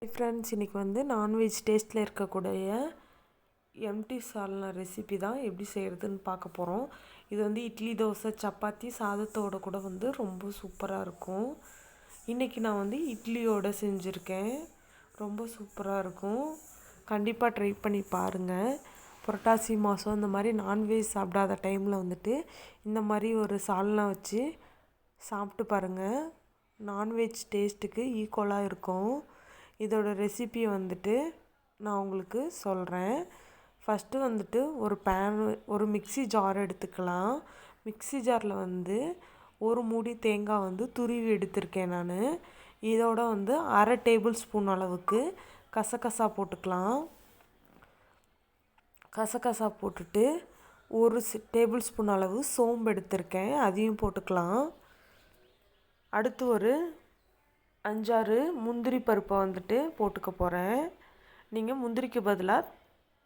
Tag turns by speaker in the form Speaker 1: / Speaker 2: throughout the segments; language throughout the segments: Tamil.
Speaker 1: ஃப்ரெண்ட்ஸ், இன்றைக்கி வந்து நான்வெஜ் டேஸ்ட்டில் இருக்கக்கூடிய எம்டி சால்னா ரெசிபி தான் எப்படி செய்கிறதுன்னு பார்க்க போகிறோம். இது வந்து இட்லி, தோசை, சப்பாத்தி, சாதத்தோடு கூட வந்து ரொம்ப சூப்பராக இருக்கும். இன்றைக்கி நான் வந்து இட்லியோடு செஞ்சுருக்கேன். ரொம்ப சூப்பராக இருக்கும். கண்டிப்பாக ட்ரை பண்ணி பாருங்கள். புரட்டாசி மாதம் இந்த மாதிரி நான்வெஜ் சாப்பிடாத டைமில் வந்துட்டு இந்த மாதிரி ஒரு சால்னா வச்சு சாப்பிட்டு பாருங்கள். நான்வெஜ் டேஸ்ட்டுக்கு ஈக்குவலாக இருக்கும். இதோட ரெசிபி வந்துட்டு நான் உங்களுக்கு சொல்கிறேன். ஃபஸ்ட்டு வந்துட்டு ஒரு மிக்ஸி ஜார் எடுத்துக்கலாம். மிக்ஸி ஜாரில் வந்து ஒரு மூடி தேங்காய் வந்து துருவி எடுத்திருக்கேன் நான். இதோட வந்து 1/2 டேபிள் ஸ்பூன் அளவுக்கு கசகசா போட்டுக்கலாம். கசகசா போட்டுட்டு 1 டேபிள் ஸ்பூன் அளவு சோம்பு எடுத்திருக்கேன், அதையும் போட்டுக்கலாம். அடுத்து ஒரு 5-6 முந்திரி பருப்பை வந்துட்டு போட்டுக்க போகிறேன். நீங்கள் முந்திரிக்கு பதிலாக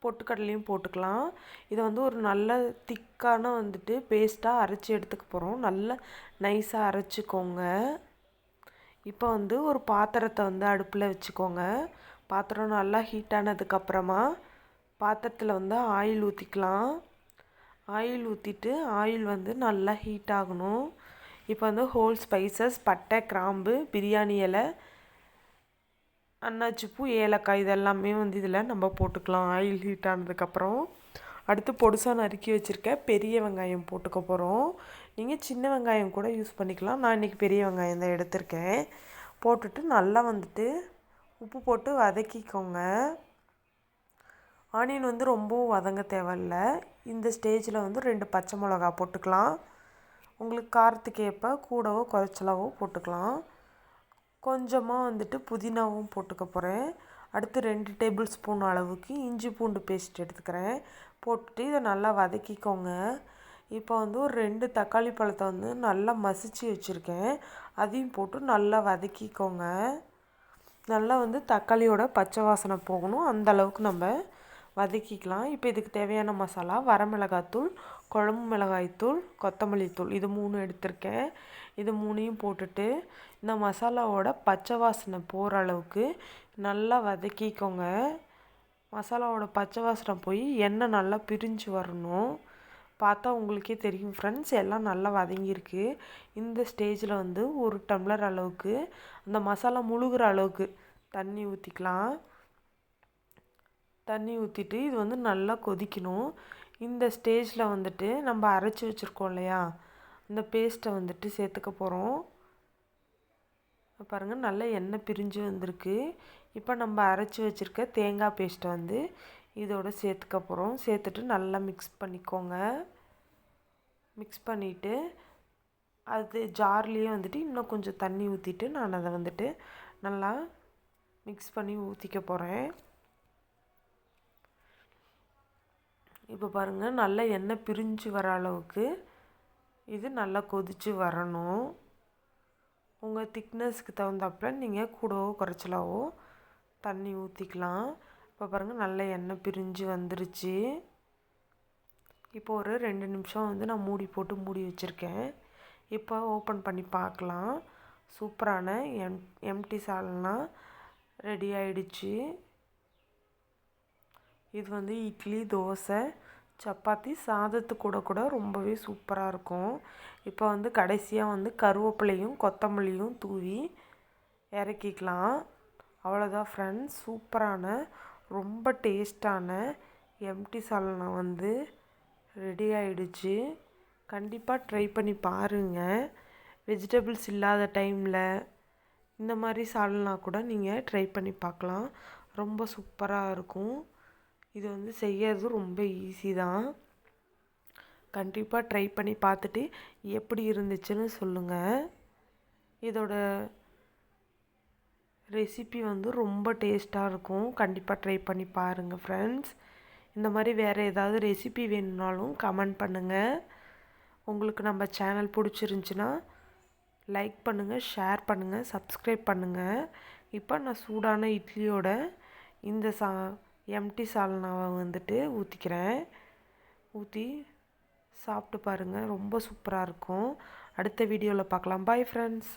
Speaker 1: பொட்டுக்கடலையும் போட்டுக்கலாம். இதை வந்து ஒரு நல்ல திக்கான வந்துட்டு பேஸ்ட்டாக அரைச்சி எடுத்துக்க போகிறோம். நல்ல நைஸாக அரைச்சிக்கோங்க. இப்போ வந்து ஒரு பாத்திரத்தை வந்து அடுப்பில் வச்சுக்கோங்க. பாத்திரம் நல்லா ஹீட் ஆனதுக்கப்புறமா பாத்திரத்தில் வந்து ஆயில் ஊற்றிக்கலாம். ஆயில் ஊற்றிட்டு ஆயில் வந்து நல்லா ஹீட் ஆகணும். இப்போ வந்து ஹோல் ஸ்பைசஸ், பட்டை, கிராம்பு, பிரியாணி இலை, அன்னாச்சிப்பூ, ஏலக்காய் இதெல்லாமே வந்து இதில் நம்ம போட்டுக்கலாம். ஆயில் ஹீட் ஆனதுக்கப்புறம் அடுத்து பொடுசாக நறுக்கி வச்சுருக்க பெரிய வெங்காயம் போட்டுக்க போகிறோம். நீங்கள் சின்ன வெங்காயம் கூட யூஸ் பண்ணிக்கலாம். நான் இன்றைக்கி பெரிய வெங்காயம் தான் எடுத்திருக்கேன். போட்டுட்டு நல்லா வந்துட்டு உப்பு போட்டு வதக்கிக்கோங்க. ஆனியன் வந்து ரொம்பவும் வதங்க தேவையில்ல. இந்த ஸ்டேஜில் வந்து 2 பச்சை மிளகா போட்டுக்கலாம். உங்களுக்கு காரத்துக்கு ஏற்ப கூடவோ குறைச்சலாவோ போட்டுக்கலாம். கொஞ்சமாக வந்துட்டு புதினாவும் போட்டுக்க போகிறேன். அடுத்து 2 டேபிள் ஸ்பூன் அளவுக்கு இஞ்சி பூண்டு பேஸ்ட் எடுத்துக்கிறேன். போட்டுட்டு இதை நல்லா வதக்கிக்கோங்க. இப்போ வந்து ஒரு 2 தக்காளி பழத்தை வந்து நல்லா மசிச்சு வச்சுருக்கேன், அதையும் போட்டு நல்லா வதக்கிக்கோங்க. நல்லா வந்து தக்காளியோட பச்சை வாசனை போகணும், அந்தளவுக்கு நம்ம வதக்கிக்கலாம். இப்போ இதுக்கு தேவையான மசாலா வரமிளகாத்தூள், குழம்பு மிளகாய்த்தூள், கொத்தமல்லி தூள், இது 3 எடுத்திருக்கேன். இது 3ஐயும் போட்டுட்டு இந்த மசாலாவோட பச்சை வாசனை போகிற அளவுக்கு நல்லா வதக்கிக்கோங்க. மசாலாவோட பச்சை வாசனை போய் எண்ணெய் நல்லா பிரிஞ்சு வரணும். பார்த்தா உங்களுக்கே தெரியும் ஃப்ரெண்ட்ஸ், எல்லாம் நல்லா வதங்கியிருக்கு. இந்த ஸ்டேஜில் வந்து 1 டம்ளர் அளவுக்கு அந்த மசாலா முழுகிற அளவுக்கு தண்ணி ஊற்றிக்கலாம். தண்ணி ஊற்றிட்டு இது வந்து நல்லா கொதிக்கணும். இந்த ஸ்டேஜில் வந்துட்டு நம்ம அரைச்சி வச்சுருக்கோம் இல்லையா, அந்த பேஸ்ட்டை வந்துட்டு சேர்த்துக்க போகிறோம். பாருங்கள், நல்லா எண்ணெய் பிரிஞ்சு வந்திருக்கு. இப்போ நம்ம அரைச்சி வச்சுருக்க தேங்காய் பேஸ்ட்டை வந்து இதோடு சேர்த்துக்க போகிறோம். சேர்த்துட்டு நல்லா மிக்ஸ் பண்ணிக்கோங்க. மிக்ஸ் பண்ணிவிட்டு அது ஜார்லேயே வந்துட்டு இன்னும் கொஞ்சம் தண்ணி ஊற்றிட்டு நான் அதை வந்துட்டு நல்லா மிக்ஸ் பண்ணி ஊற்றிக்க போகிறேன். இப்போ பாருங்கள், நல்லா எண்ணெய் பிரிஞ்சு வர அளவுக்கு இது நல்லா கொதித்து வரணும். உங்கள் திக்னஸ்க்கு தகுந்தாப்புல நீங்கள் கூடவோ குறைச்சலாவோ தண்ணி ஊற்றிக்கலாம். இப்போ பாருங்கள், நல்லா எண்ணெய் பிரிஞ்சு வந்துருச்சு. இப்போ ஒரு 2 நிமிஷம் வந்து நான் மூடி வச்சுருக்கேன். இப்போ ஓப்பன் பண்ணி பார்க்கலாம். சூப்பரான எம்டி சால்னா ரெடி ஆயிடுச்சு. இது வந்து இட்லி, தோசை, சப்பாத்தி, சாதத்து கூட ரொம்பவே சூப்பராக இருக்கும். இப்போ வந்து கடைசியாக வந்து கருவேப்பிலையும் கொத்தமல்லியும் தூவி இறக்கிக்கலாம். அவ்வளோதான் ஃப்ரெண்ட்ஸ், சூப்பரான ரொம்ப டேஸ்டான எம்டி சால்னா வந்து ரெடி ஆயிடுச்சு. கண்டிப்பாக ட்ரை பண்ணி பாருங்கள். வெஜிடபிள்ஸ் இல்லாத டைமில் இந்த மாதிரி சால்னா கூட நீங்கள் ட்ரை பண்ணி பார்க்கலாம். ரொம்ப சூப்பராக இருக்கும். இது வந்து செய்யறது ரொம்ப ஈஸி தான். கண்டிப்பாக ட்ரை பண்ணி பார்த்துட்டு எப்படி இருந்துச்சுன்னு சொல்லுங்கள். இதோட ரெசிபி வந்து ரொம்ப டேஸ்ட்டாக இருக்கும். கண்டிப்பாக ட்ரை பண்ணி பாருங்கள் ஃப்ரெண்ட்ஸ். இந்த மாதிரி வேறு ஏதாவது ரெசிபி வேணும்னாலும் கமெண்ட் பண்ணுங்கள். உங்களுக்கு நம்ம சேனல் பிடிச்சிருந்துச்சின்னா லைக் பண்ணுங்கள், ஷேர் பண்ணுங்கள், சப்ஸ்கிரைப் பண்ணுங்கள். இப்போ நான் சூடான இட்லியோட இந்த எம்டி சால்னாவை வந்துட்டு ஊற்றிக்கிறேன். ஊற்றி சாப்பிட்டு பாருங்கள், ரொம்ப சூப்பராக இருக்கும். அடுத்த வீடியோவில் பார்க்கலாம். Bye friends.